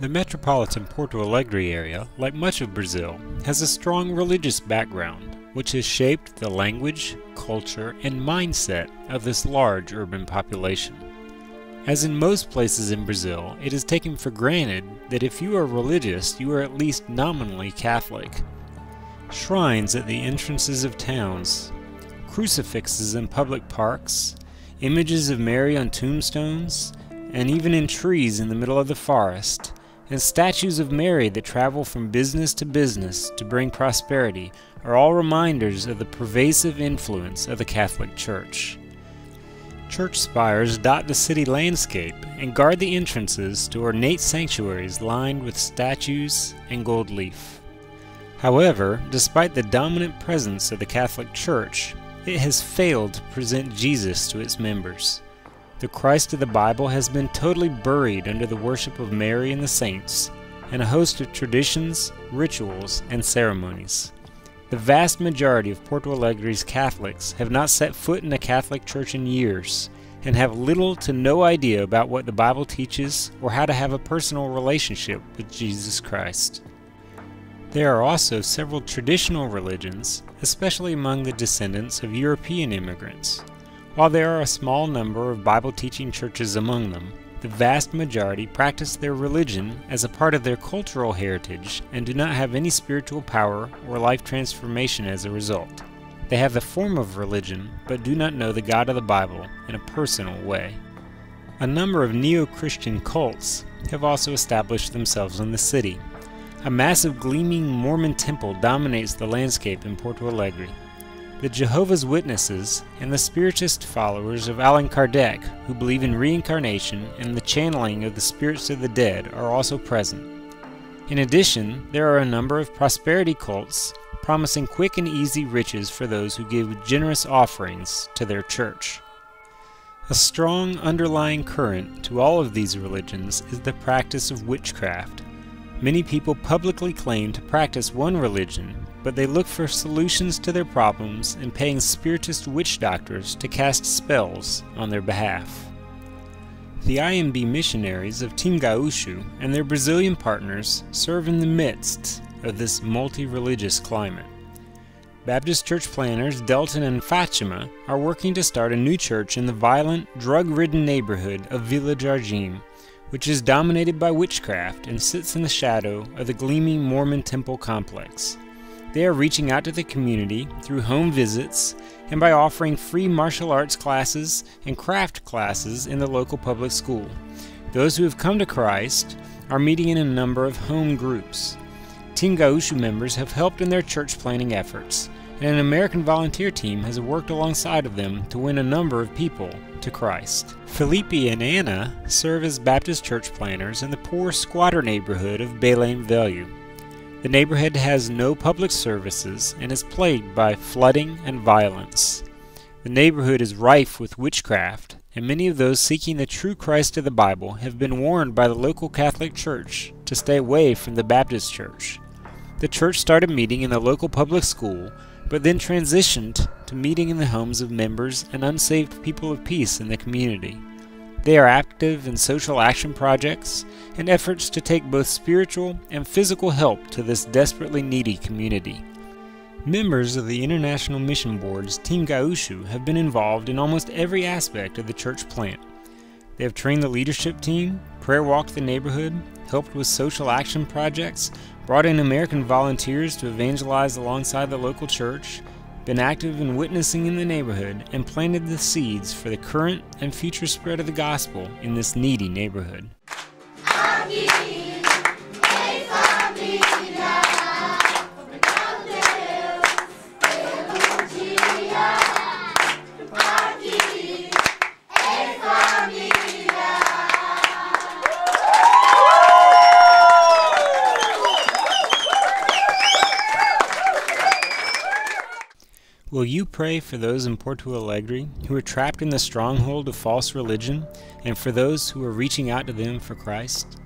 The metropolitan Porto Alegre area, like much of Brazil, has a strong religious background, which has shaped the language, culture, and mindset of this large urban population. As in most places in Brazil, it is taken for granted that if you are religious, you are at least nominally Catholic. Shrines at the entrances of towns, crucifixes in public parks, images of Mary on tombstones, and even in trees in the middle of the forest, and statues of Mary that travel from business to bring prosperity are all reminders of the pervasive influence of the Catholic Church. Church spires dot the city landscape and guard the entrances to ornate sanctuaries lined with statues and gold leaf. However, despite the dominant presence of the Catholic Church, it has failed to present Jesus to its members. The Christ of the Bible has been totally buried under the worship of Mary and the saints, and a host of traditions, rituals, and ceremonies. The vast majority of Porto Alegre's Catholics have not set foot in a Catholic church in years, and have little to no idea about what the Bible teaches or how to have a personal relationship with Jesus Christ. There are also several traditional religions, especially among the descendants of European immigrants. While there are a small number of Bible-teaching churches among them, the vast majority practice their religion as a part of their cultural heritage and do not have any spiritual power or life transformation as a result. They have the form of religion, but do not know the God of the Bible in a personal way. A number of neo-Christian cults have also established themselves in the city. A massive gleaming Mormon temple dominates the landscape in Porto Alegre. The Jehovah's Witnesses and the Spiritist followers of Allan Kardec, who believe in reincarnation and the channeling of the spirits of the dead, are also present. In addition, there are a number of prosperity cults promising quick and easy riches for those who give generous offerings to their church. A strong underlying current to all of these religions is the practice of witchcraft. Many people publicly claim to practice one religion, but they look for solutions to their problems in paying spiritist witch doctors to cast spells on their behalf. The IMB missionaries of Team Gaúcho and their Brazilian partners serve in the midst of this multi-religious climate. Baptist church planners Delton and Fatima are working to start a new church in the violent, drug-ridden neighborhood of Vila Jardim, which is dominated by witchcraft and sits in the shadow of the gleaming Mormon temple complex. They are reaching out to the community through home visits and by offering free martial arts classes and craft classes in the local public school. Those who have come to Christ are meeting in a number of home groups. Team Gaúcho members have helped in their church planning efforts, and an American volunteer team has worked alongside of them to win a number of people to Christ. Felipe and Anna serve as Baptist church planners in the poor squatter neighborhood of Belém Velho. The neighborhood has no public services and is plagued by flooding and violence. The neighborhood is rife with witchcraft, and many of those seeking the true Christ of the Bible have been warned by the local Catholic Church to stay away from the Baptist Church. The church started meeting in the local public school, but then transitioned to meeting in the homes of members and unsaved people of peace in the community. They are active in social action projects and efforts to take both spiritual and physical help to this desperately needy community. Members of the International Mission Board's Team Gaúcho have been involved in almost every aspect of the church plant. They have trained the leadership team, prayer walked the neighborhood, helped with social action projects, brought in American volunteers to evangelize alongside the local church, been active in witnessing in the neighborhood, and planted the seeds for the current and future spread of the gospel in this needy neighborhood. Will you pray for those in Porto Alegre who are trapped in the stronghold of false religion, and for those who are reaching out to them for Christ?